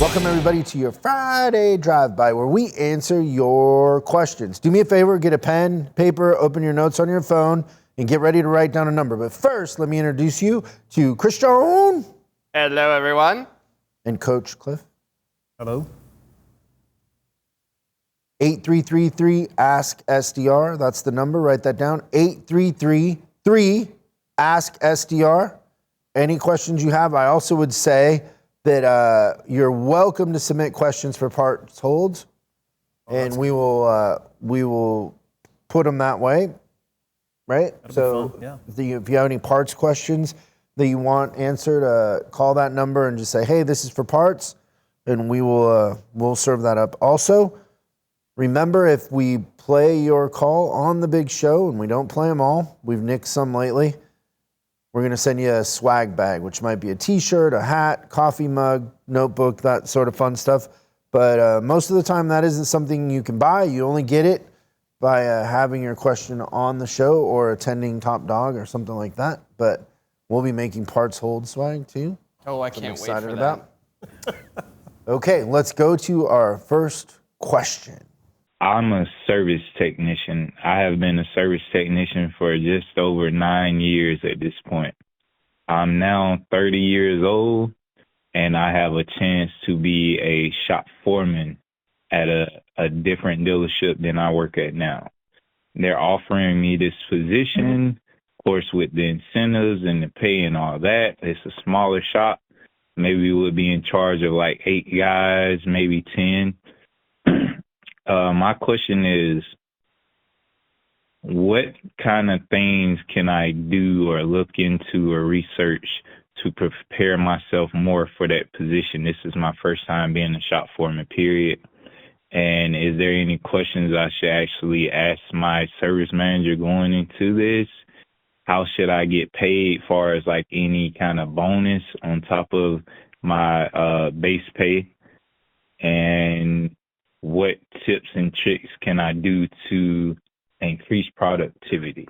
Welcome everybody to your Friday drive-by where we answer your questions. Do me a favor, get a pen, paper, open your notes on your phone, and get ready to write down a number. But first, let me introduce you to Christian. Hello, everyone. And Coach Cliff. Hello. 8333-ASK-SDR. That's the number. Write that down. 8333-ASK-SDR. Any questions you have, I also would say that you're welcome to submit questions for parts holds, and we will put them that way, right? So yeah. if you have any parts questions that you want answered, call that number and just say, hey, this is for parts, and we'll serve that up. Also, remember, if we play your call on the big show, and we don't play them all, we've nicked some lately, we're going to send you a swag bag, which might be a t-shirt, a hat, coffee mug, notebook, that sort of fun stuff. But most of the time, that isn't something you can buy. You only get it by having your question on the show or attending Top Dog or something like that. But we'll be making parts hold swag, too. Oh, I can't wait for that. Okay, let's go to our first question. I'm a service technician. I have been a service technician for just over 9 years at this point. I'm now 30 years old, and I have a chance to be a shop foreman at a different dealership than I work at now. They're offering me this position, of course, with the incentives and the pay and all that. It's a smaller shop. Maybe we'll be in charge of like 8 guys, maybe 10. My question is, what kind of things can I do or look into or research to prepare myself more for that position? This is my first time being a shop foreman, period. And is there any questions I should actually ask my service manager going into this? How should I get paid as far as like any kind of bonus on top of my base pay? And what tips and tricks can I do to increase productivity?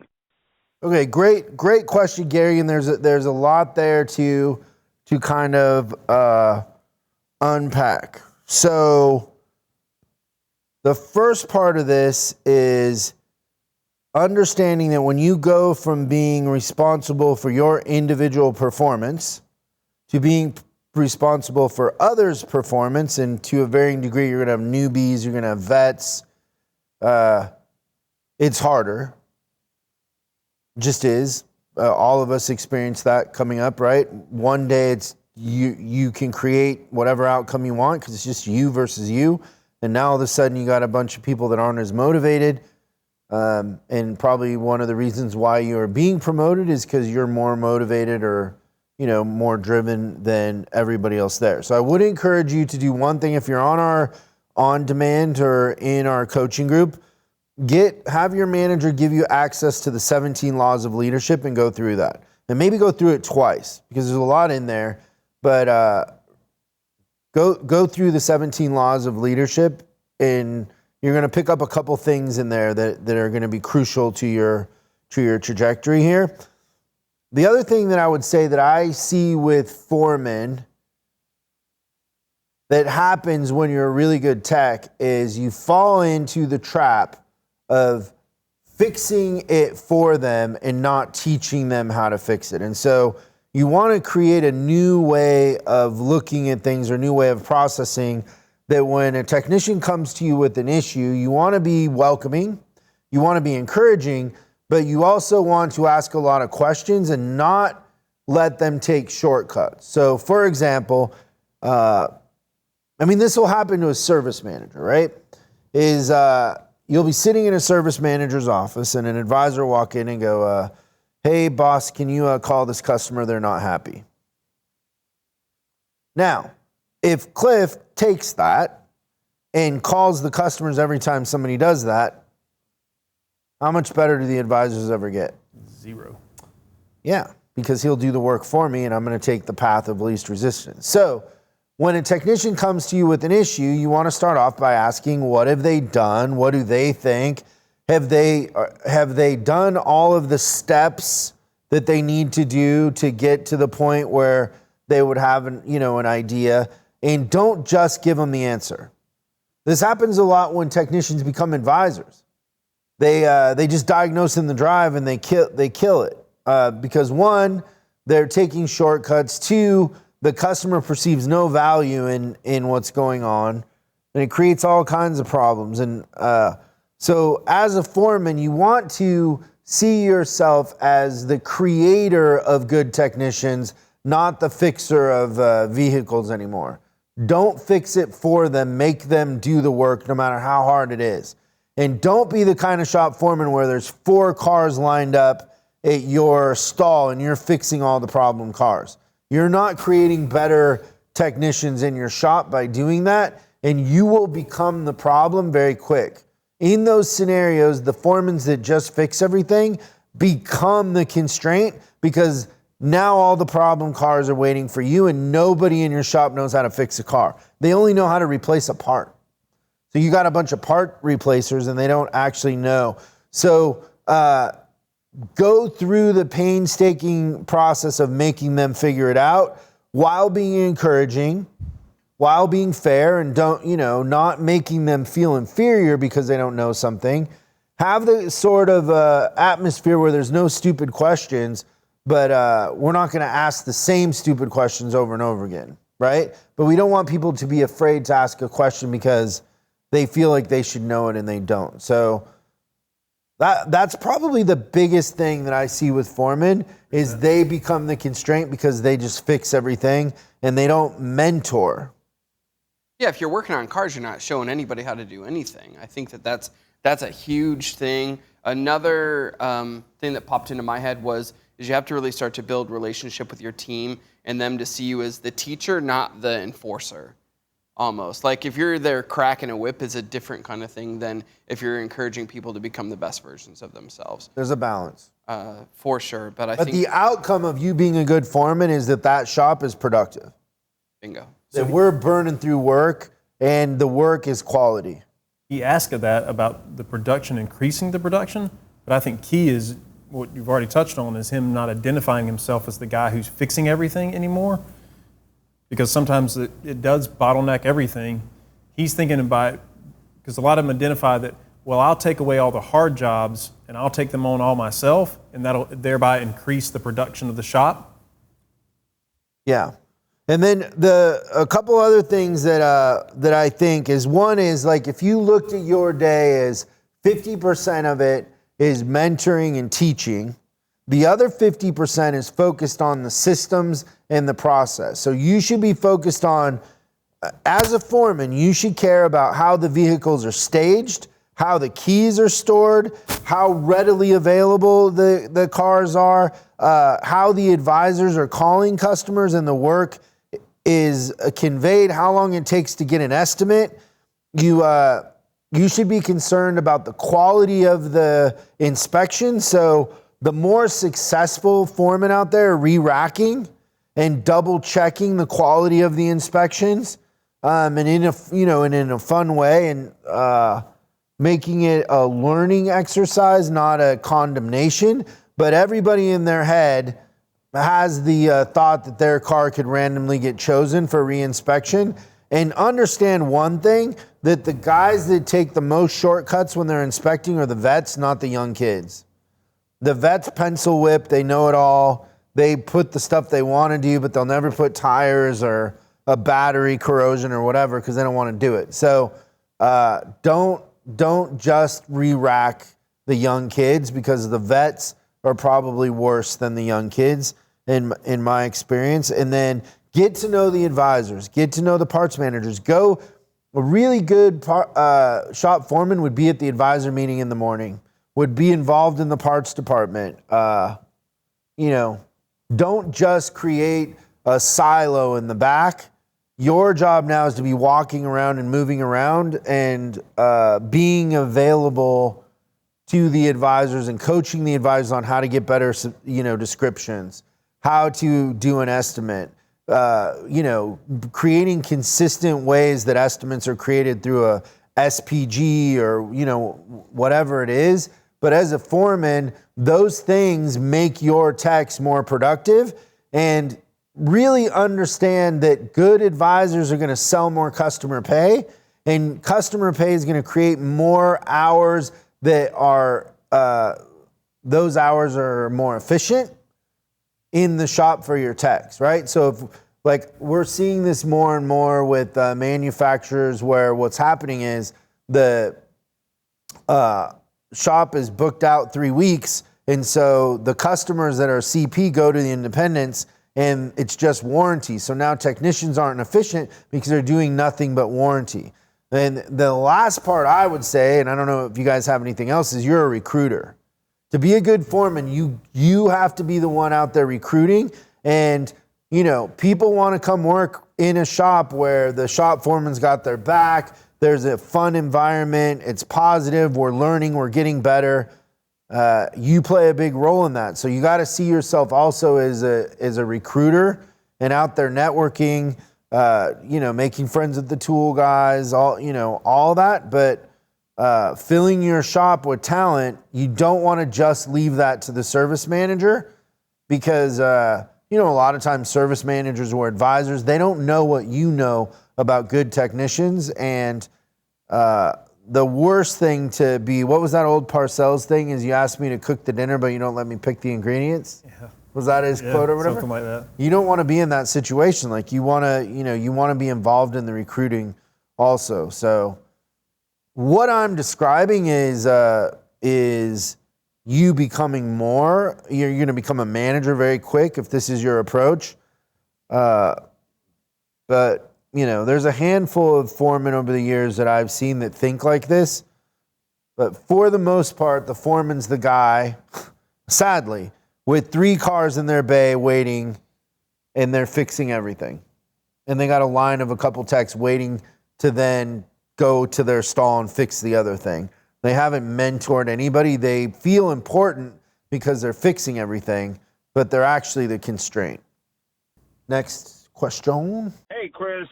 Okay, great question, Gary. And there's a lot there to kind of unpack. So the first part of this is understanding that when you go from being responsible for your individual performance to being responsible for others' performance, and to a varying degree, you're going to have newbies, you're going to have vets. It's harder. Just is. All of us experience that coming up, right? One day it's you can create whatever outcome you want because it's just you versus you. And now all of a sudden you got a bunch of people that aren't as motivated. And probably one of the reasons why you're being promoted is because you're more motivated or more driven than everybody else there. So I would encourage you to do one thing. If you're on our on-demand or in our coaching group, have your manager give you access to the 17 laws of leadership and go through that. And maybe go through it twice because there's a lot in there. But go through the 17 laws of leadership, and you're going to pick up a couple things in there that are going to be crucial to your trajectory here. The other thing that I would say that I see with foremen that happens when you're a really good tech is you fall into the trap of fixing it for them and not teaching them how to fix it. And so you want to create a new way of looking at things or a new way of processing that when a technician comes to you with an issue, you want to be welcoming, you want to be encouraging, but you also want to ask a lot of questions and not let them take shortcuts. So, for example, this will happen to a service manager, right? You'll be sitting in a service manager's office and an advisor will walk in and go, hey, boss, can you call this customer? They're not happy. Now, if Cliff takes that and calls the customers every time somebody does that, how much better do the advisors ever get? 0. Yeah, because he'll do the work for me and I'm going to take the path of least resistance. So when a technician comes to you with an issue, you want to start off by asking, what have they done? What do they think? Have they done all of the steps that they need to do to get to the point where they would have an idea? and don't just give them the answer. This happens a lot when technicians become advisors. They just diagnose in the drive and they kill it because one, they're taking shortcuts. Two, the customer perceives no value in what's going on, and it creates all kinds of problems. And so as a foreman, you want to see yourself as the creator of good technicians, not the fixer of vehicles anymore. Don't fix it for them. Make them do the work no matter how hard it is. And don't be the kind of shop foreman where there's 4 cars lined up at your stall and you're fixing all the problem cars. You're not creating better technicians in your shop by doing that, and you will become the problem very quick. In those scenarios, the foremans that just fix everything become the constraint because now all the problem cars are waiting for you and nobody in your shop knows how to fix a car. They only know how to replace a part. So you got a bunch of part replacers and they don't actually know. So go through the painstaking process of making them figure it out while being encouraging, while being fair, and not making them feel inferior because they don't know something. Have the sort of atmosphere where there's no stupid questions, but we're not going to ask the same stupid questions over and over again, right? But we don't want people to be afraid to ask a question because they feel like they should know it and they don't. So that's probably the biggest thing that I see with foremen is they become the constraint because they just fix everything and they don't mentor. Yeah, if you're working on cars, you're not showing anybody how to do anything. I think that's a huge thing. Another thing that popped into my head is you have to really start to build relationship with your team and them to see you as the teacher, not the enforcer. Almost. Like if you're there cracking a whip is a different kind of thing than if you're encouraging people to become the best versions of themselves. There's a balance. For sure. But think the outcome of you being a good foreman is that shop is productive. Bingo. So we're burning through work and the work is quality. He asked that about the production, increasing the production, but I think key is what you've already touched on is him not identifying himself as the guy who's fixing everything anymore. Because sometimes it does bottleneck everything. He's thinking about, because a lot of them identify that, well, I'll take away all the hard jobs and I'll take them on all myself, and that'll thereby increase the production of the shop. Yeah. And then a couple other things that I think is, one is like if you looked at your day as 50% of it is mentoring and teaching, the other 50% is focused on the systems and the process. So you should be focused on, as a foreman, you should care about how the vehicles are staged, how the keys are stored, how readily available the cars are, how the advisors are calling customers and the work is conveyed, how long it takes to get an estimate. You should be concerned about the quality of the inspection. So the more successful foremen out there are re-racking and double checking the quality of the inspections, and in a fun way, and making it a learning exercise, not a condemnation. But everybody in their head has the thought that their car could randomly get chosen for re-inspection. And understand one thing, that the guys that take the most shortcuts when they're inspecting are the vets, not the young kids. The vets pencil whip, they know it all. They put the stuff they want to do, but they'll never put tires or a battery corrosion or whatever because they don't want to do it. So don't just re-rack the young kids, because the vets are probably worse than the young kids in my experience. And then get to know the advisors, get to know the parts managers. A really good shop foreman would be at the advisor meeting in the morning, would be involved in the parts department. Don't just create a silo in the back. Your job now is to be walking around and moving around and being available to the advisors and coaching the advisors on how to get better, descriptions, how to do an estimate, creating consistent ways that estimates are created through a SPG or, whatever it is. But as a foreman, those things make your techs more productive. And really understand that good advisors are going to sell more customer pay, and customer pay is going to create more hours that are, those hours are more efficient in the shop for your techs, right? So if, like, we're seeing this more and more with manufacturers, where what's happening is the shop is booked out 3 weeks, and so the customers that are CP go to the independents, and it's just warranty. So now technicians aren't efficient because they're doing nothing but warranty. And the last part I would say, and I don't know if you guys have anything else, is you're a recruiter. To be a good foreman, you have to be the one out there recruiting. And, you know, people want to come work in a shop where the shop foreman's got their back. There's a fun environment. It's positive. We're learning. We're getting better. You play a big role in that. So you got to see yourself also as a recruiter and out there networking, you know, making friends with the tool guys, all that. But filling your shop with talent, you don't want to just leave that to the service manager, because, you know, a lot of times service managers or advisors, they don't know what you know about good technicians. And the worst thing to be, what was that old Parcells thing, is you ask me to cook the dinner, but you don't let me pick the ingredients? Yeah. Was that his quote or whatever? Something like that. You don't want to be in that situation. Like, you want to, you want to be involved in the recruiting also. So what I'm describing is you becoming more, you're going to become a manager very quick if this is your approach. But, you know, there's a handful of foremen over the years that I've seen that think like this. But for the most part, the foreman's the guy, sadly, with 3 cars in their bay waiting, and they're fixing everything. And they got a line of a couple techs waiting to then go to their stall and fix the other thing. They haven't mentored anybody. They feel important because they're fixing everything, but they're actually the constraint. Next question. Hey, Chris.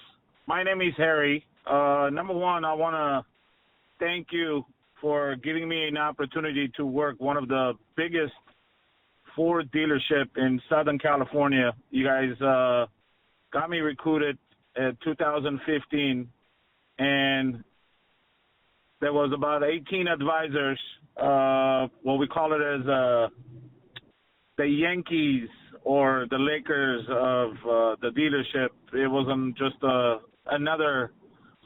My name is Harry. Number one, I want to thank you for giving me an opportunity to work one of the biggest Ford dealership in Southern California. You guys got me recruited in 2015, and there was about 18 advisors. What we call it as the Yankees or the Lakers of the dealership. It wasn't just another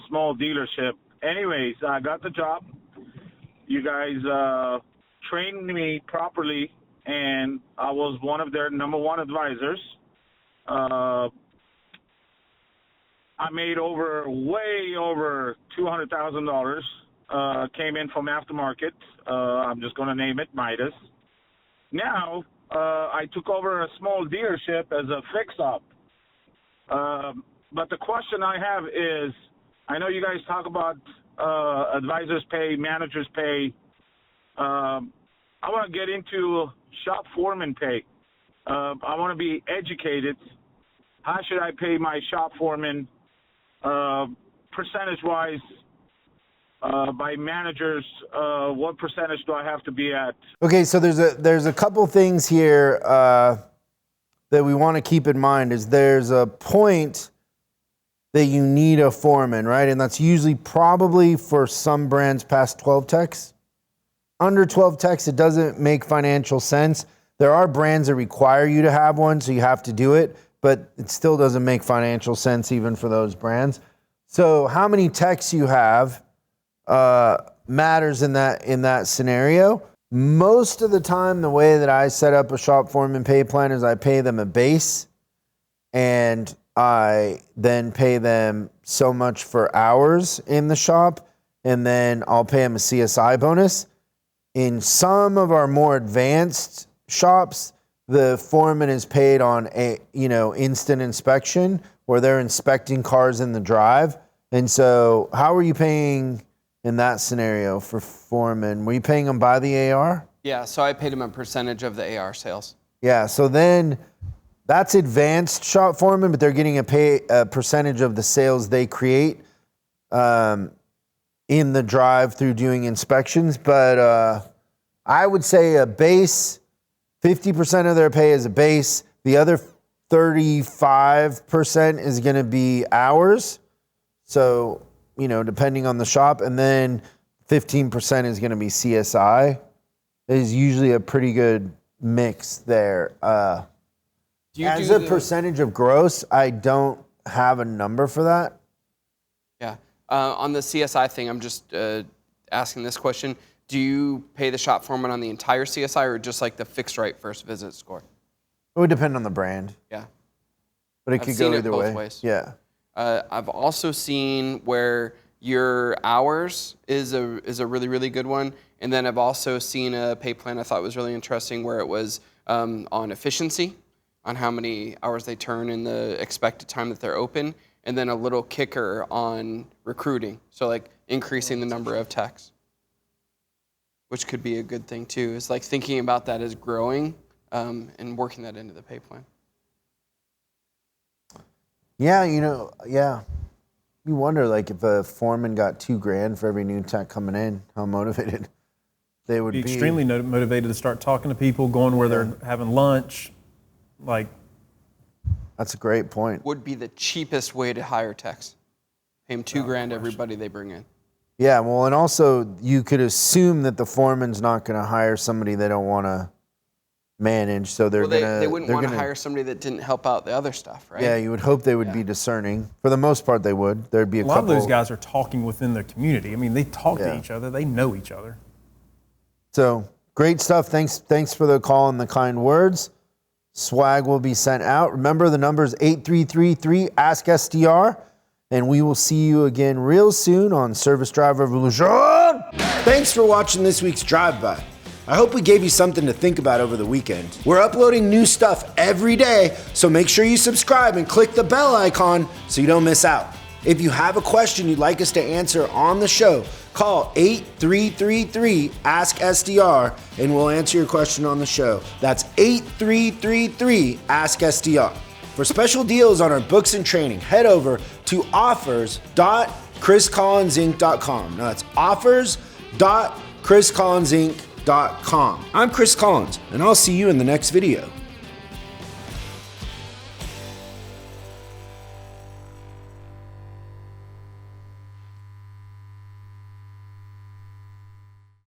small dealership. Anyways, I got the job. You guys trained me properly, and I was one of their number one advisors. I made way over $200,000. Came in from aftermarket. I'm just going to name it Midas. Now, I took over a small dealership as a fix-up. But the question I have is, I know you guys talk about advisors pay, managers pay. I want to get into shop foreman pay. I want to be educated. How should I pay my shop foreman percentage-wise? By managers, what percentage do I have to be at? Okay, so there's a couple things here that we want to keep in mind. Is there's a point that you need a foreman, right? And that's usually probably for some brands past 12 techs. Under 12 techs, it doesn't make financial sense. There are brands that require you to have one, so you have to do it, but it still doesn't make financial sense even for those brands. So how many techs you have matters in that scenario. Most of the time, the way that I set up a shop foreman pay plan is I pay them a base, and I then pay them so much for hours in the shop, and then I'll pay them a CSI bonus. In some of our more advanced shops, the foreman is paid on a instant inspection, where they're inspecting cars in the drive. And so, how are you paying in that scenario for foreman? Were you paying them by the AR? Yeah, so I paid him a percentage of the AR sales. Yeah, so then that's advanced shop foreman, but they're getting a percentage of the sales they create in the drive through doing inspections. But I would say a base, 50% of their pay is a base. The other 35% is going to be hours. So, depending on the shop, and then 15% is going to be CSI. It is usually a pretty good mix there. As a percentage of gross, I don't have a number for that. Yeah. On the CSI thing, I'm just asking this question. Do you pay the shop foreman on the entire CSI or just like the fixed rate first visit score? It would depend on the brand. Yeah. But it could go either way. Ways. Yeah. I've also seen where your hours is a really, really good one. And then I've also seen a pay plan I thought was really interesting where it was on efficiency, on how many hours they turn in the expected time that they're open, and then a little kicker on recruiting. So like increasing the number of techs, which could be a good thing too. It's like thinking about that as growing and working that into the pay plan. Yeah, You wonder, like, if a foreman got $2,000 for every new tech coming in, how motivated they would be. Extremely motivated to start talking to people, going where they're having lunch. Like, that's a great point. Would be the cheapest way to hire techs. Pay them $2,000 everybody they bring in. Yeah, well, and also you could assume that the foreman's not going to hire somebody they don't want to manage, so they wouldn't want to hire somebody that didn't help out the other stuff, right? Yeah, you would hope they would be discerning. For the most part, they would. There'd be a lot of those guys are talking within their community. I mean, they talk to each other. They know each other. So great stuff. Thanks for the call and the kind words. Swag will be sent out. Remember, the number is 8333 Ask SDR, and we will see you again real soon on Service Drive Revolution. Thanks for watching this week's Drive By. I hope we gave you something to think about over the weekend. We're uploading new stuff every day, so make sure you subscribe and click the bell icon so you don't miss out. If you have a question you'd like us to answer on the show, call 8333 Ask SDR and we'll answer your question on the show. That's 8333 Ask SDR. For special deals on our books and training, head over to offers.chriscollinsinc.com. Now that's offers.chriscollinsinc.com. I'm Chris Collins, and I'll see you in the next video.